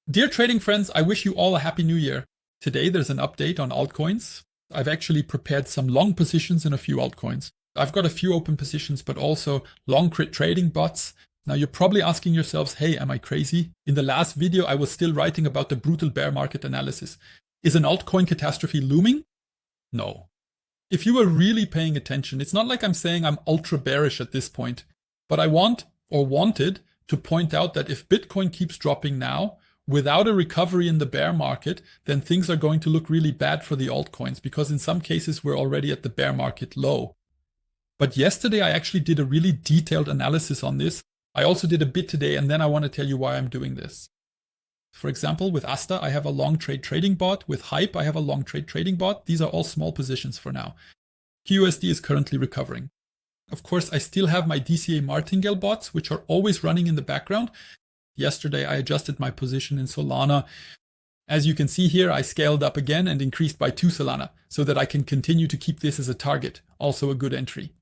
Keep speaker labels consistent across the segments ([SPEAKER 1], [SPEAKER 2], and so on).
[SPEAKER 1] Dear trading friends, I wish you all a happy new year. Today there's an update on altcoins. I've actually prepared some long positions in a few altcoins. I've got a few open positions, but also long crit trading bots. Now you're probably asking yourselves, hey, am I crazy? In the last video, I was still writing about the brutal bear market analysis. Is an altcoin catastrophe looming? No. If you were really paying attention, it's not like I'm saying I'm ultra bearish at this point, but I wanted to point out that if Bitcoin keeps dropping now, without a recovery in the bear market, then things are going to look really bad for the altcoins, because in some cases we're already at the bear market low. But yesterday I actually did a really detailed analysis on this. I also did a bit today, and then I want to tell you why I'm doing this. For example, with ASTER, I have a long trade trading bot. With Hype, I have a long trade trading bot. These are all small positions for now. QUSD is currently recovering. Of course, I still have my DCA martingale bots, which are always running in the background. Yesterday, I adjusted my position in Solana. As you can see here, I scaled up again and increased by 2 Solana so that I can continue to keep this as a target, also a good entry.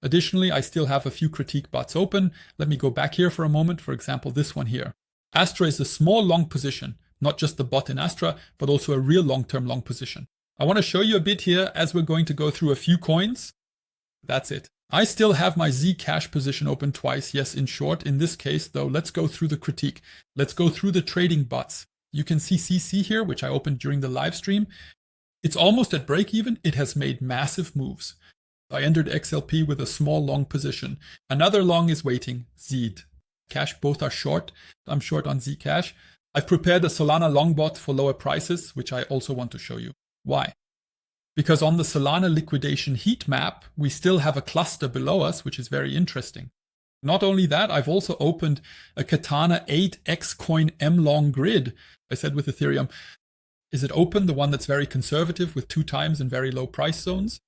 [SPEAKER 1] Additionally, I still have a few critique bots open. Let me go back here for a moment. For example, this one here. Astra is a small long position, not just the bot in Astra, but also a real long-term long position. I want to show you a bit here as we're going to go through a few coins. That's it. I still have my Zcash position open twice, yes, in short. In this case, though, let's go through the critique. Let's go through the trading bots. You can see CC here, which I opened during the live stream. It's almost at break even. It has made massive moves. I entered XLP with a small long position. Another long is waiting, ZEED. Cash, both are short. I'm short on Zcash. I've prepared a Solana long bot for lower prices, which I also want to show you. Why? Because on the Solana liquidation heat map, we still have a cluster below us, which is very interesting. Not only that, I've also opened a Katana 8x coin M long grid. I said with Ethereum, is it open, the one that's very conservative with 2 times and very low price zones?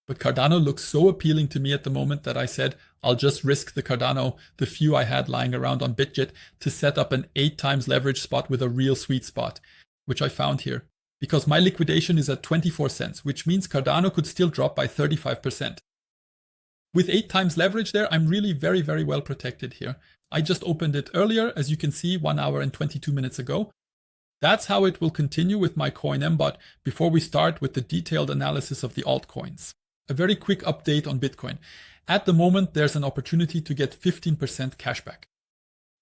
[SPEAKER 1] But Cardano looks so appealing to me at the moment that I said, I'll just risk the Cardano, the few I had lying around on Bitget, to set up an 8 times leverage spot with a real sweet spot, which I found here. Because my liquidation is at 24 cents, which means Cardano could still drop by 35%. With 8 times leverage there, I'm really very, very well protected here. I just opened it earlier, as you can see, 1 hour and 22 minutes ago. That's how it will continue with my CoinMbot before we start with the detailed analysis of the altcoins. A very quick update on Bitcoin. At the moment, there's an opportunity to get 15% cashback.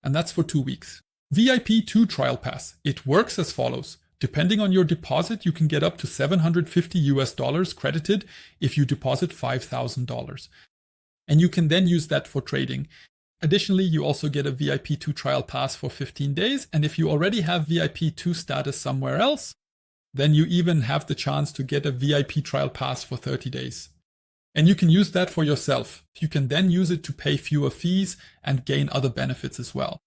[SPEAKER 1] And that's for 2 weeks. VIP 2 trial pass. It works as follows. Depending on your deposit, you can get up to $750 credited if you deposit $5,000. And you can then use that for trading. Additionally, you also get a VIP 2 trial pass for 15 days. And if you already have VIP 2 status somewhere else, then you even have the chance to get a VIP trial pass for 30 days. And you can use that for yourself. You can then use it to pay fewer fees and gain other benefits as well.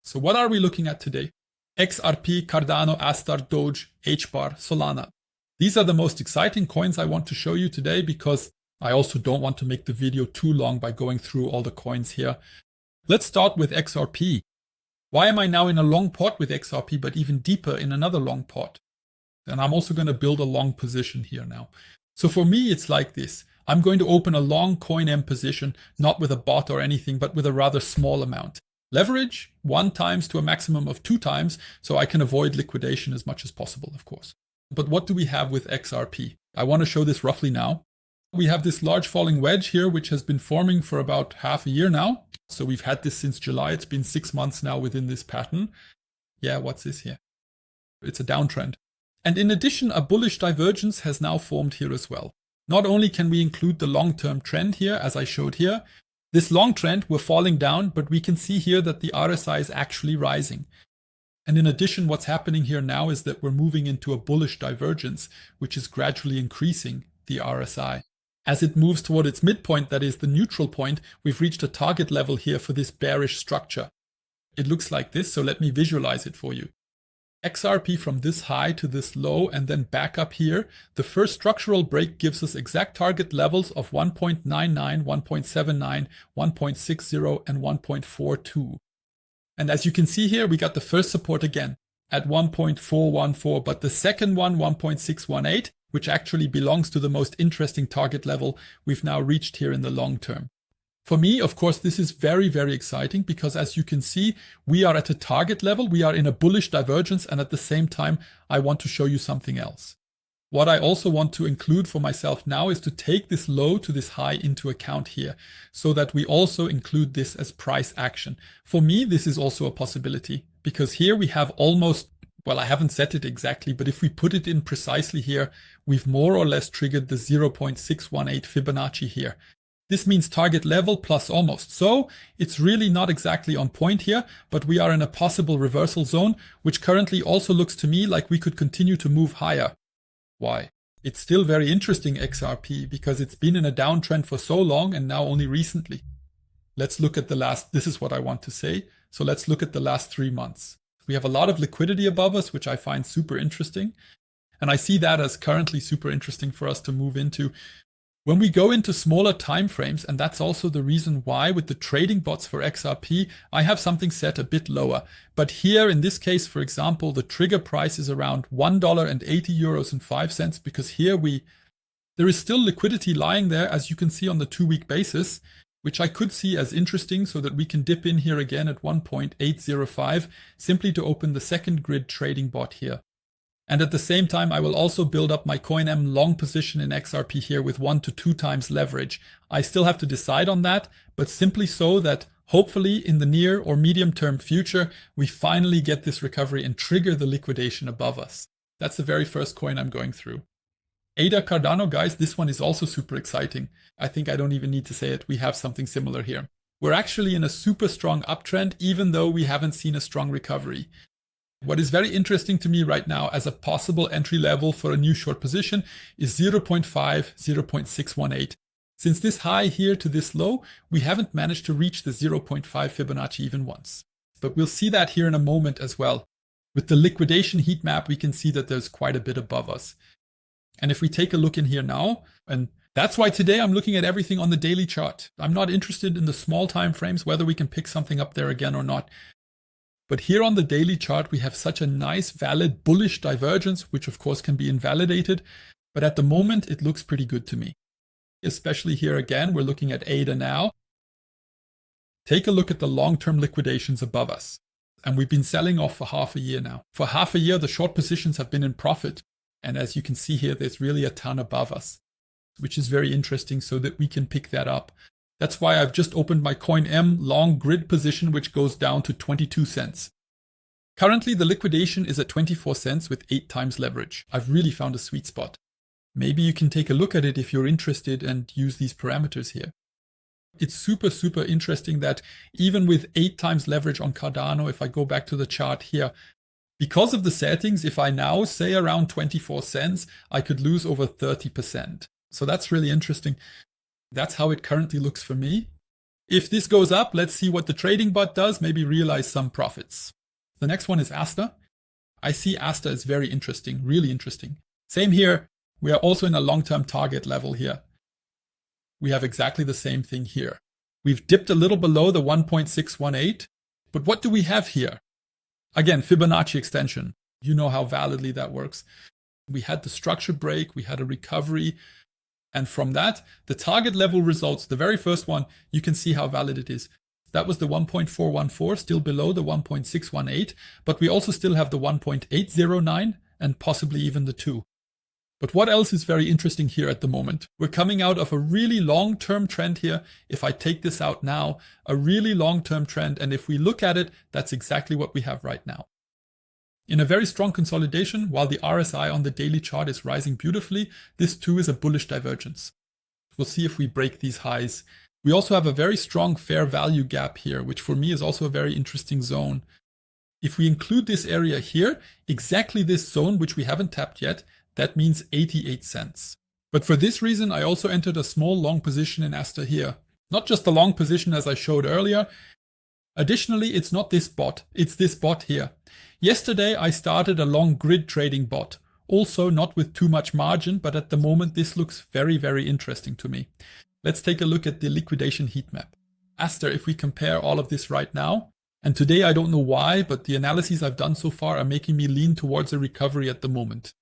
[SPEAKER 1] So what are we looking at today? XRP, Cardano, ASTER, DOGE, HBAR, Solana. These are the most exciting coins I want to show you today, because I also don't want to make the video too long by going through all the coins here. Let's start with XRP. Why am I now in a long pot with XRP, but even deeper in another long pot? And I'm also going to build a long position here now. So for me, it's like this. I'm going to open a long CoinM position, not with a bot or anything, but with a rather small amount. Leverage 1 times to a maximum of 2 times, so I can avoid liquidation as much as possible, of course. But what do we have with XRP? I want to show this roughly now. We have this large falling wedge here, which has been forming for about half a year now. So we've had this since July. It's been 6 months now within this pattern. Yeah, what's this here? It's a downtrend. And in addition, a bullish divergence has now formed here as well. Not only can we include the long-term trend here, as I showed here, this long trend, we're falling down, but we can see here that the RSI is actually rising. And in addition, what's happening here now is that we're moving into a bullish divergence, which is gradually increasing the RSI. As it moves toward its midpoint, that is the neutral point, we've reached a target level here for this bearish structure. It looks like this, so let me visualize it for you. XRP from this high to this low and then back up here. The first structural break gives us exact target levels of 1.99, 1.79, 1.60, and 1.42. And as you can see here, we got the first support again at 1.414, but the second one, 1.618, which actually belongs to the most interesting target level we've now reached here in the long term. For me, of course, this is very, very exciting because as you can see, we are at a target level. We are in a bullish divergence. And at the same time, I want to show you something else. What I also want to include for myself now is to take this low to this high into account here so that we also include this as price action. For me, this is also a possibility because here we have almost, well, I haven't set it exactly, but if we put it in precisely here, we've more or less triggered the 0.618 Fibonacci here. This means target level plus almost. So it's really not exactly on point here, but we are in a possible reversal zone, which currently also looks to me like we could continue to move higher. Why? It's still very interesting XRP because it's been in a downtrend for so long and now only recently. Let's look at the last, this is what I want to say. So let's look at the last 3 months. We have a lot of liquidity above us, which I find super interesting. And I see that as currently super interesting for us to move into. When we go into smaller time frames, and that's also the reason why with the trading bots for XRP, I have something set a bit lower. But here in this case, for example, the trigger price is around $1.80.05 because here there is still liquidity lying there, as you can see on the 2-week basis, which I could see as interesting so that we can dip in here again at 1.805 simply to open the second grid trading bot here. And at the same time, I will also build up my CoinM long position in XRP here with 1 to 2 times leverage. I still have to decide on that, but simply so that hopefully in the near or medium term future, we finally get this recovery and trigger the liquidation above us. That's the very first coin I'm going through. ADA Cardano, guys, this one is also super exciting. I think I don't even need to say it. We have something similar here. We're actually in a super strong uptrend, even though we haven't seen a strong recovery. What is very interesting to me right now as a possible entry level for a new short position is 0.5, 0.618. Since this high here to this low, we haven't managed to reach the 0.5 Fibonacci even once. But we'll see that here in a moment as well. With the liquidation heat map, we can see that there's quite a bit above us. And if we take a look in here now, and that's why today I'm looking at everything on the daily chart. I'm not interested in the small time frames, whether we can pick something up there again or not. But here on the daily chart, we have such a nice, valid, bullish divergence, which of course can be invalidated. But at the moment, it looks pretty good to me. Especially here again, we're looking at ADA now. Take a look at the long-term liquidations above us. And we've been selling off for half a year now. For half a year, the short positions have been in profit. And as you can see here, there's really a ton above us, which is very interesting so that we can pick that up. That's why I've just opened my CoinM long grid position, which goes down to 22 cents. Currently, the liquidation is at 24 cents with 8 times leverage. I've really found a sweet spot. Maybe you can take a look at it if you're interested and use these parameters here. It's super, super interesting that even with 8 times leverage on Cardano, if I go back to the chart here, because of the settings, if I now say around 24 cents, I could lose over 30%. So that's really interesting. That's how it currently looks for me. If this goes up, let's see what the trading bot does, maybe realize some profits. The next one is ASTER. I see ASTER is very interesting, really interesting. Same here. We are also in a long-term target level here. We have exactly the same thing here. We've dipped a little below the 1.618, but what do we have here? Again, Fibonacci extension. You know how validly that works. We had the structure break, we had a recovery, and from that, the target level results, the very first one, you can see how valid it is. That was the 1.414, still below the 1.618, but we also still have the 1.809 and possibly even the 2. But what else is very interesting here at the moment? We're coming out of a really long-term trend here. If I take this out now, a really long-term trend, and if we look at it, that's exactly what we have right now. In a very strong consolidation, while the RSI on the daily chart is rising beautifully, this too is a bullish divergence. We'll see if we break these highs. We also have a very strong fair value gap here, which for me is also a very interesting zone. If we include this area here, exactly this zone, which we haven't tapped yet, that means 88 cents. But for this reason, I also entered a small long position in ASTER here. Not just a long position as I showed earlier. Additionally, it's not this bot, it's this bot here. Yesterday, I started a long grid trading bot. Also not with too much margin, but at the moment, this looks very, very interesting to me. Let's take a look at the liquidation heat map. ASTER, if we compare all of this right now, and today I don't know why, but the analyses I've done so far are making me lean towards a recovery at the moment.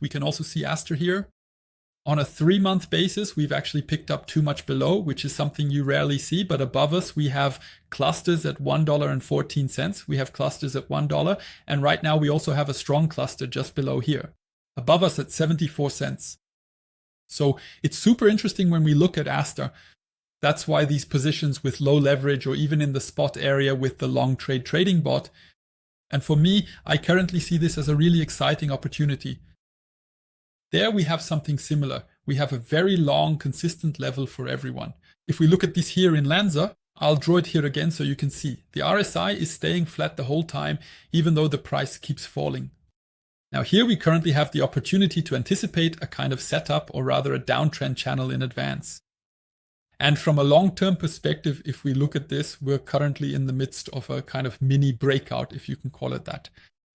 [SPEAKER 1] We can also see ASTER here. On a 3-month basis, we've actually picked up too much below, which is something you rarely see. But above us, we have clusters at $1.14. We have clusters at $1. And right now, we also have a strong cluster just below here. Above us at 74 cents. So it's super interesting when we look at ASTER. That's why these positions with low leverage or even in the spot area with the long trade trading bot. And for me, I currently see this as a really exciting opportunity. There we have something similar. We have a very long, consistent level for everyone. If we look at this here in Lanza, I'll draw it here again so you can see. The RSI is staying flat the whole time, even though the price keeps falling. Now here we currently have the opportunity to anticipate a kind of setup, or rather a downtrend channel in advance. And from a long-term perspective, if we look at this, we're currently in the midst of a kind of mini breakout, if you can call it that.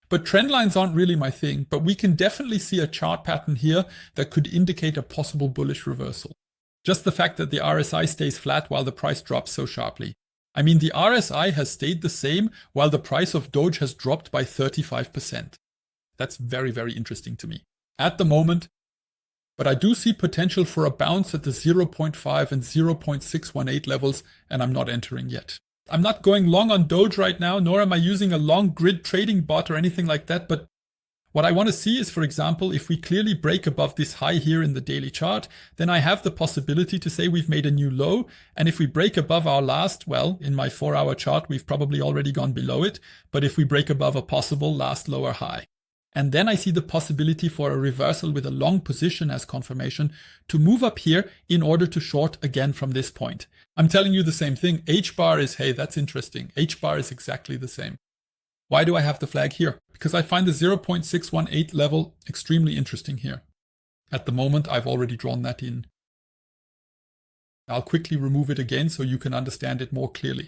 [SPEAKER 1] But trend lines aren't really my thing, but we can definitely see a chart pattern here that could indicate a possible bullish reversal. Just the fact that the RSI stays flat while the price drops so sharply. I mean, the RSI has stayed the same while the price of DOGE has dropped by 35%. That's very, very interesting to me at the moment. But I do see potential for a bounce at the 0.5 and 0.618 levels, and I'm not entering yet. I'm not going long on DOGE right now, nor am I using a long grid trading bot or anything like that. But what I want to see is, for example, if we clearly break above this high here in the daily chart, then I have the possibility to say we've made a new low. And if we break above our last, well, in my 4-hour chart, we've probably already gone below it. But if we break above a possible last lower high, and then I see the possibility for a reversal with a long position as confirmation to move up here in order to short again from this point. I'm telling you the same thing. HBAR is, hey, that's interesting. HBAR is exactly the same. Why do I have the flag here? Because I find the 0.618 level extremely interesting here. At the moment, I've already drawn that in. I'll quickly remove it again so you can understand it more clearly.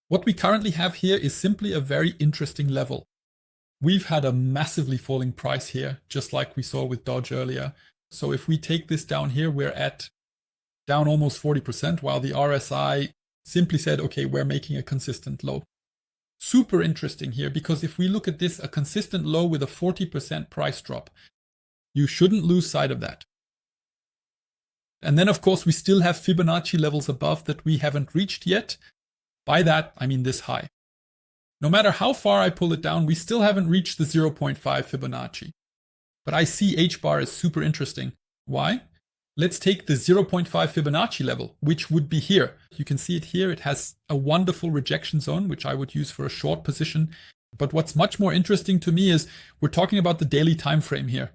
[SPEAKER 1] What we currently have here is simply a very interesting level. We've had a massively falling price here, just like we saw with DOGE earlier. So if we take this down here, we're at down almost 40%, while the RSI simply said, okay, we're making a consistent low. Super interesting here, because if we look at this, a consistent low with a 40% price drop, you shouldn't lose sight of that. And then, of course, we still have Fibonacci levels above that we haven't reached yet. By that, I mean this high. No matter how far I pull it down, we still haven't reached the 0.5 Fibonacci. But I see HBAR as super interesting. Why? Let's take the 0.5 Fibonacci level, which would be here. You can see it here. It has a wonderful rejection zone, which I would use for a short position. But what's much more interesting to me is we're talking about the daily time frame here.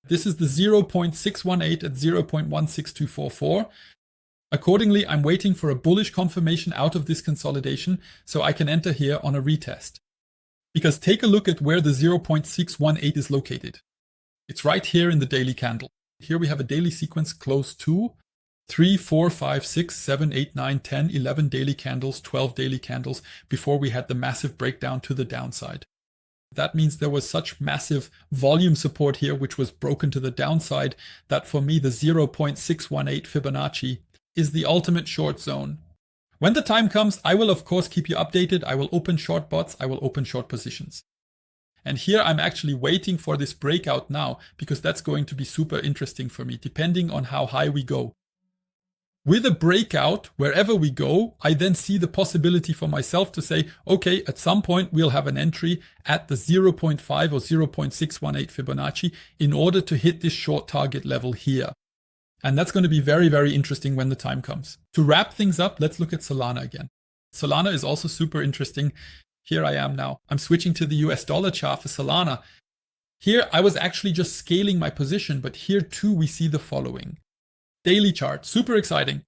[SPEAKER 1] This is the 0.618 at 0.16244. Accordingly, I'm waiting for a bullish confirmation out of this consolidation so I can enter here on a retest. Because take a look at where the 0.618 is located. It's right here in the daily candle. Here we have a daily sequence close to 3, 4, 5, 6, 7, 8, 9, 10, 11 daily candles, 12 daily candles before we had the massive breakdown to the downside. That means there was such massive volume support here, which was broken to the downside, that for me the 0.618 Fibonacci is the ultimate short zone. When the time comes, I will of course keep you updated. I will open short bots, I will open short positions. And here I'm actually waiting for this breakout now, because that's going to be super interesting for me, depending on how high we go. With a breakout, wherever we go, I then see the possibility for myself to say, okay, at some point we'll have an entry at the 0.5 or 0.618 Fibonacci in order to hit this short target level here. And that's going to be very, very interesting when the time comes. To wrap things up, let's look at Solana again. Solana is also super interesting. Here I am now. I'm switching to the US dollar chart for Solana. Here I was actually just scaling my position, but here too we see the following. Daily chart, super exciting.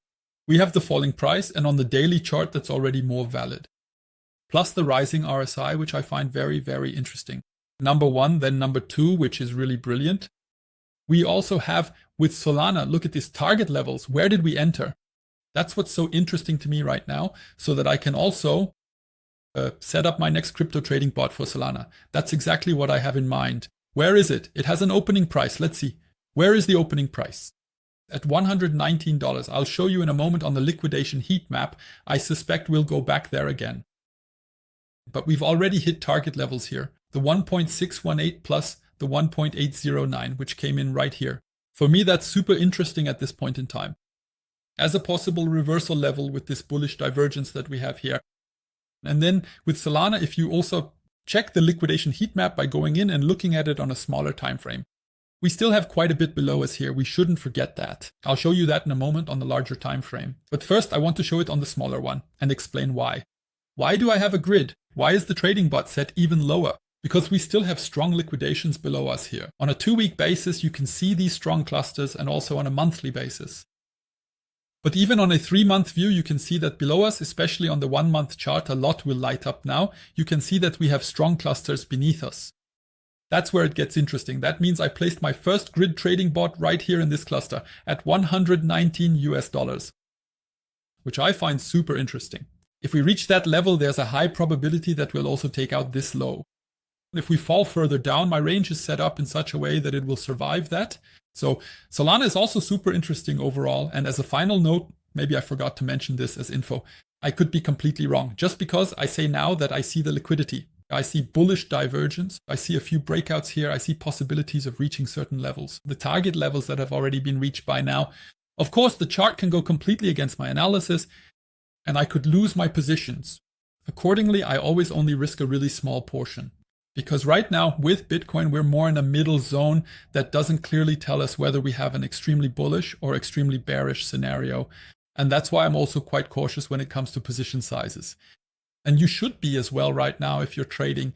[SPEAKER 1] We have the falling price, and on the daily chart that's already more valid. Plus the rising RSI, which I find very, very interesting. Number one, then number two, which is really brilliant. We also have with Solana, look at these target levels. Where did we enter? That's what's so interesting to me right now, so that I can also set up my next crypto trading bot for Solana. That's exactly what I have in mind. Where is it? It has an opening price. Let's see. Where is the opening price? At $119. I'll show you in a moment on the liquidation heat map. I suspect we'll go back there again. But we've already hit target levels here. The 1.618 plus the 1.809, which came in right here. For me, that's super interesting at this point in time, as a possible reversal level with this bullish divergence that we have here. And then with Solana, if you also check the liquidation heat map by going in and looking at it on a smaller time frame, we still have quite a bit below us here. We shouldn't forget that. I'll show you that in a moment on the larger time frame. But first, I want to show it on the smaller one and explain why. Why do I have a grid? Why is the trading bot set even lower? Because we still have strong liquidations below us here. On a 2-week basis, you can see these strong clusters, and also on a monthly basis. But even on a 3-month view, you can see that below us, especially on the 1-month chart, a lot will light up now. You can see that we have strong clusters beneath us. That's where it gets interesting. That means I placed my first grid trading bot right here in this cluster at $119, which I find super interesting. If we reach that level, there's a high probability that we'll also take out this low. If we fall further down, my range is set up in such a way that it will survive that. So Solana is also super interesting overall. And as a final note, maybe I forgot to mention this as info, I could be completely wrong. Just because I say now that I see the liquidity, I see bullish divergence, I see a few breakouts here, I see possibilities of reaching certain levels, the target levels that have already been reached by now. Of course, the chart can go completely against my analysis, and I could lose my positions. Accordingly, I always only risk a really small portion. Because right now, with Bitcoin, we're more in a middle zone that doesn't clearly tell us whether we have an extremely bullish or extremely bearish scenario. And that's why I'm also quite cautious when it comes to position sizes. And you should be as well right now if you're trading.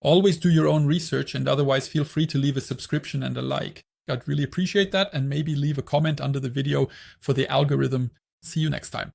[SPEAKER 1] Always do your own research, and otherwise feel free to leave a subscription and a like. I'd really appreciate that, and maybe leave a comment under the video for the algorithm. See you next time.